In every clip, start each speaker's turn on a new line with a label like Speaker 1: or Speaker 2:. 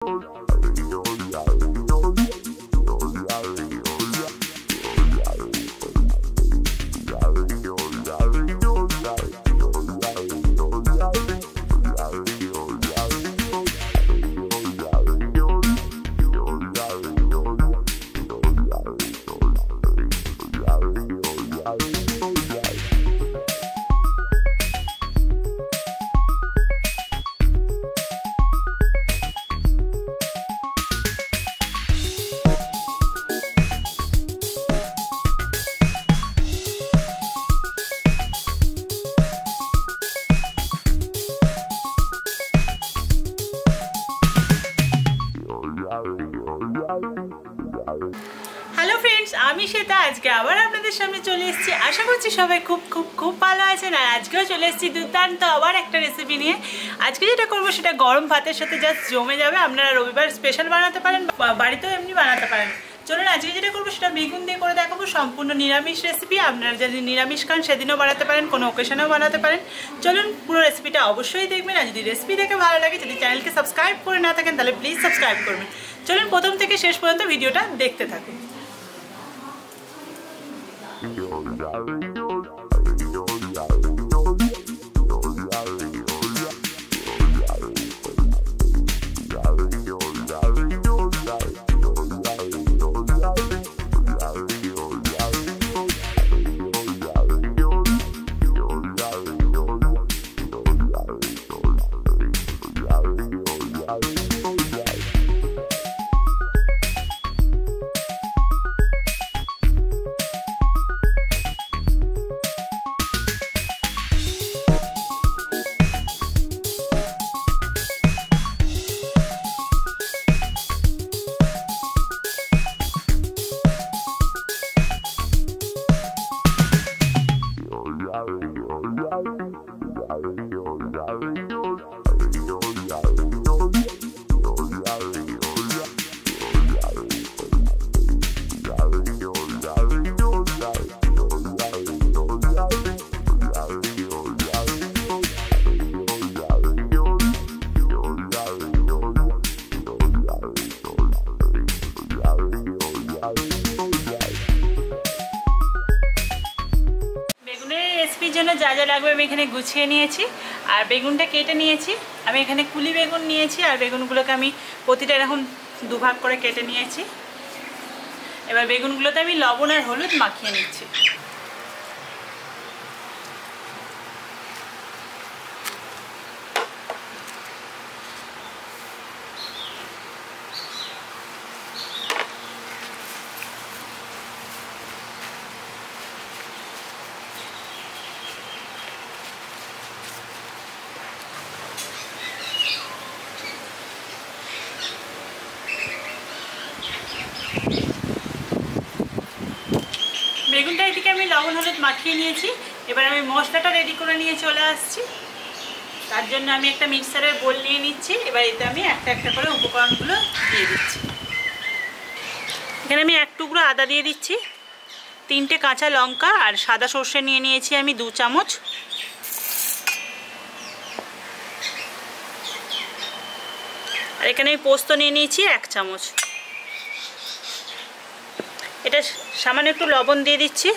Speaker 1: Hello friends आमी श्वेता आज के आबार आपनादेर सामने चले एसेछि आशा करछि सबाई खूब खूब खूब भालो आछेन और आजकेও चले एसेछि दुर्दान्त आबार एकटा रेसिपि निये। आजके जेटा करब सेटा गरम भातेर साथे जास्ट जमे जाबे। आपनारा रविवार स्पेशल बानाते पारेन बाड़ितेও एमनि बानाते पारेन। चलुन आजके जेटा करब सेटा बेगुन दिये करे देखाबो सम्पूर्ण निरामिष रेसिपि। आपनारा यदि निरामिष खान सेदिनও बानाते पारेन कोनो ओकेशनेও बानाते पारेन। चलुन पुरो रेसिपिटा अवश्यई देखबेन और यदि रेसिपि देखे भालो लागे यदि चैनलके सबस्क्राइब करे ना थाकेन ताहले प्लिज सबस्क्राइब करबेन। चलुन प्रथम থেকে শেষ পর্যন্ত ভিডিওটা দেখতে থাকুন। যা যা লাগবে আমি এখানে গুছিয়ে নিয়েছি আর বেগুনটা কেটে নিয়েছি। আমি এখানে কুলি বেগুন নিয়েছি আর বেগুনগুলোকে আমি প্রতিটা এরকম দুভাগ করে কেটে নিয়েছি। এবার বেগুনগুলোতে আমি লবণ আর হলুদ মাখিয়ে নিচ্ছি। বেগুনটা এদিকে আমি লবণ হলুদ মাখিয়ে নিয়েছি। এবার আমি মশলাটা রেডি করে নিয়ে চলে আসছি। তার জন্য আমি একটা মিক্সারের বোল নিয়ে নিচ্ছি। এবার এতে আমি একটা একটা করে উপকরণগুলো দিয়ে দিচ্ছি। এখানে আমি এক টুকরো আদা দিয়ে দিচ্ছি, 3টে কাঁচা লঙ্কা আর সাদা সর্ষে নিয়ে নিয়েছি আমি 2 চামচ। আর এখানে আমি পোস্ত নিয়ে নিয়েছি 1 চামচ। এটা সামান্য একটু লবণ দিয়ে দিচ্ছি।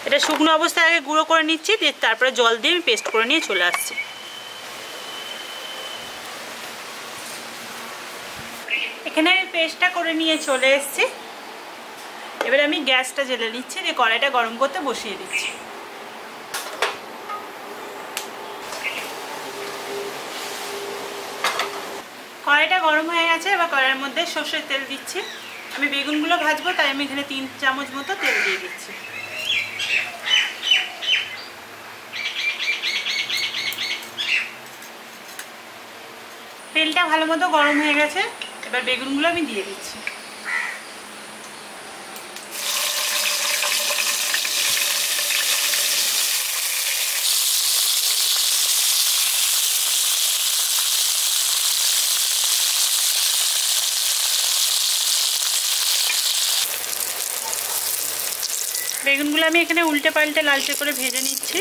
Speaker 1: এটা শুকনো অবস্থায় আগে গুঁড়ো করে নিচ্ছি, দিয়ে তারপরে জল দিয়ে আমি পেস্ট করে নিয়ে চলে আসছি। এখানে আমি পেস্টটা করে নিয়ে চলে এসেছি। এবার আমি গ্যাসটা জ্বেলে নিচ্ছি, দিয়ে কড়াইটা গরম করতে বসিয়ে দিচ্ছি। কড়াইটা গরম হয়ে গেছে। এবার কড়াইয়ের মধ্যে সরষের তেল দিচ্ছি। আমি বেগুনগুলো ভাজবো তাই আমি এখানে 3 চামচ মতো তেল দিয়ে দিচ্ছি। তেলটা ভালো মতো গরম হয়ে গেছে। এবার বেগুনগুলো আমি দিয়ে দিচ্ছি। বেগুনগুলো আমি এখানে উল্টে পাল্টে লালচে করে ভেজে নিচ্ছি।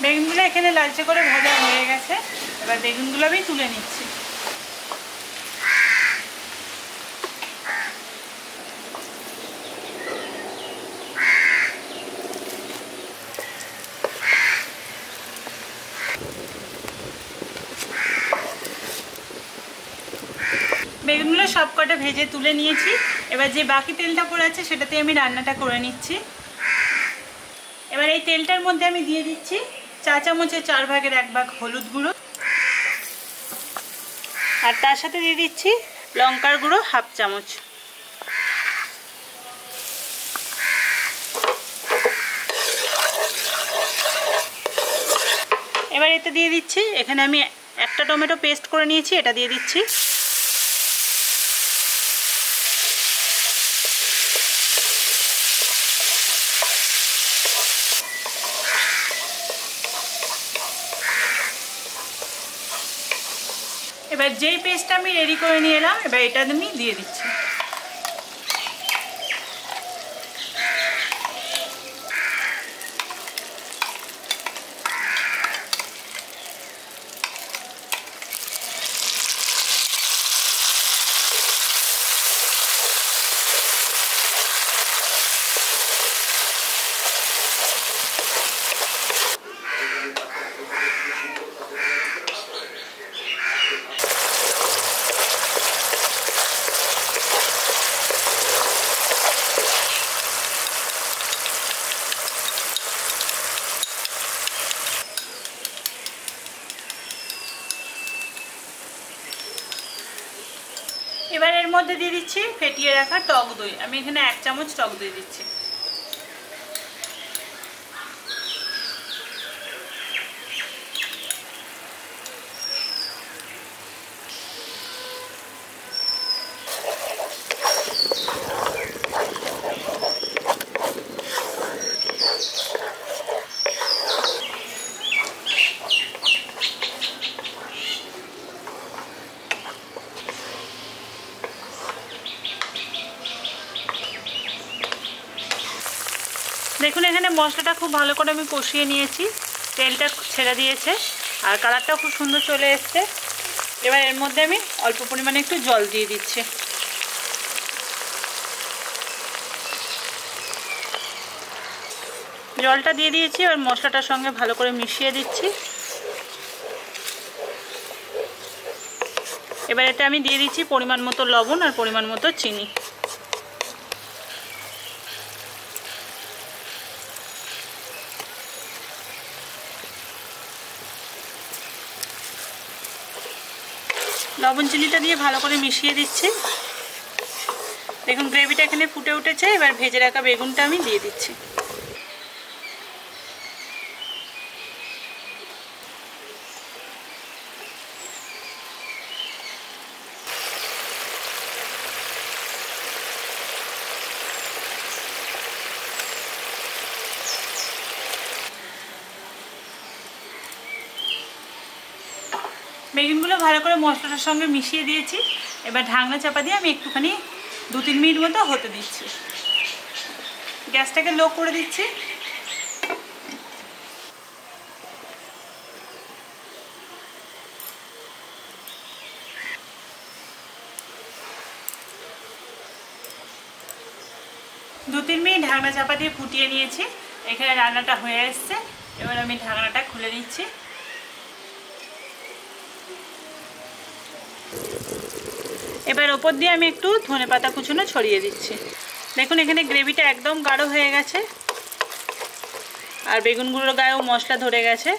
Speaker 1: বেগুনগুলো এখানে লালচে করে ভাজা হয়ে গেছে, এবার বেগুনগুলো আমি তুলে নিচ্ছি। বেগুনগুলো সব কটা ভেজে তুলে নিয়েছি। এবার যে বাকি তেলটা পড়ে আছে সেটাতে আমি রান্নাটা করে নিচ্ছি। এবার এই তেলটার মধ্যে আমি দিয়ে দিচ্ছি চা চামচের 4 ভাগের 1 ভাগ হলুদ গুঁড়ো, আর তার সাথে দিয়ে দিচ্ছি লঙ্কার গুঁড়ো 1/2 চামচ। এবার এতে দিয়ে দিচ্ছি, এখানে আমি একটা টমেটো পেস্ট করে নিয়েছি, এটা দিয়ে দিচ্ছি। এবার যেই পেস্টটা আমি রেডি করে নিয়ে এলাম, এবার এটা আমি দিয়ে দিচ্ছি। এবার এর মধ্যে দিয়ে দিচ্ছি ফেটিয়ে রাখা টক দই, আমি এখানে 1 চামচ টক দই দিচ্ছি। দেখুন এখানে মশলাটা খুব ভালো করে আমি কষিয়ে নিয়েছি, তেলটা ছেড়ে দিয়েছে আর কালারটাও খুব সুন্দর চলে এসছে। এবার এর মধ্যে আমি অল্প পরিমাণে একটু জল দিয়ে দিচ্ছি। জলটা দিয়ে দিয়েছি, এবার মশলাটার সঙ্গে ভালো করে মিশিয়ে দিচ্ছি। এবার এটা আমি দিয়ে দিচ্ছি পরিমাণ মতো লবণ আর পরিমাণ মতো চিনি। লবণ চিনিটা দিয়ে ভালো করে মিশিয়ে দিচ্ছি। দেখুন গ্রেভিটা এখানে ফুটে উঠেছে, এবার ভেজে রাখা বেগুনটা আমি দিয়ে দিচ্ছি। বেগুনগুলো ভালো করে মশলাটার সঙ্গে মিশিয়ে দিয়েছি। এবার ঢাকনা চাপা দিয়ে আমি একটুখানি 2-3 মিনিট মতো হতে দিচ্ছি। গ্যাসটাকে লো করে দিচ্ছি। দু 3 মিনিট ঢাকনা চাপা দিয়ে ফুটিয়ে নিয়েছি। এখানে রান্নাটা হয়ে এসছে। এবার আমি ঢাকনাটা খুলে নিচ্ছি। এবার ওপর দিয়ে আমি একটু ধনেপাতা কুচনো ছড়িয়ে দিচ্ছি। দেখুন এখানে গ্রেভিটা একদম গাঢ় হয়ে গেছে আর বেগুনগুলোর গায়েও মশলা ধরে গেছে।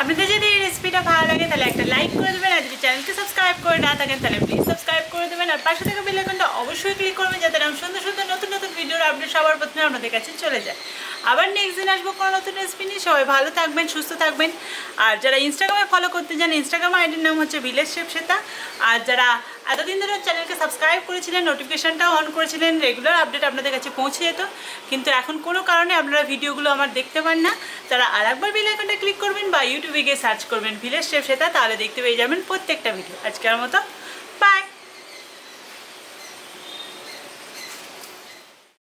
Speaker 1: আপনাদের যদি এই রেসিপিটা ভালো লাগে তাহলে একটা লাইক করে দেবেন, আর যদি চ্যানেলকে সাবস্ক্রাইব করে না থাকেন তাহলে প্লিজ সাবস্ক্রাইব করে দেবেন, আর পাশে থাকা বেল আইকনটা অবশ্যই ক্লিক করবেন যাতে আমি সুন্দর সুন্দর নতুন নতুন ভিডিওর আপডেট সবার প্রথমে আপনাদের কাছে চলে যায়। আবার নেক্সট দিন আসবো কোনো নতুন রেসিপি নিয়ে। সবাই ভালো থাকবেন, সুস্থ থাকবেন। আর যারা ইনস্টাগ্রামে ফলো করতে চান, ইনস্টাগ্রাম আইডির নাম হচ্ছে ভিলেজ শেফ শ্বেতা। আর যারা এতদিন ধরে চ্যানেলকে সাবস্ক্রাইব করেছিলেন, নোটিফিকেশানটাও অন করেছিলেন, রেগুলার আপডেট আপনাদের কাছে পৌঁছে যেত, কিন্তু এখন কোনো কারণে আপনারা ভিডিওগুলো আমার দেখতে পান না, তারা আরেকবার বেল আইকনটা ক্লিক করবেন বা ইউটিউবে গিয়ে সার্চ করবেন ভিলেজ শেফ শ্বেতা, তাহলে দেখতে পেয়ে যাবেন প্রত্যেকটা ভিডিও। আজকের মতো বাই।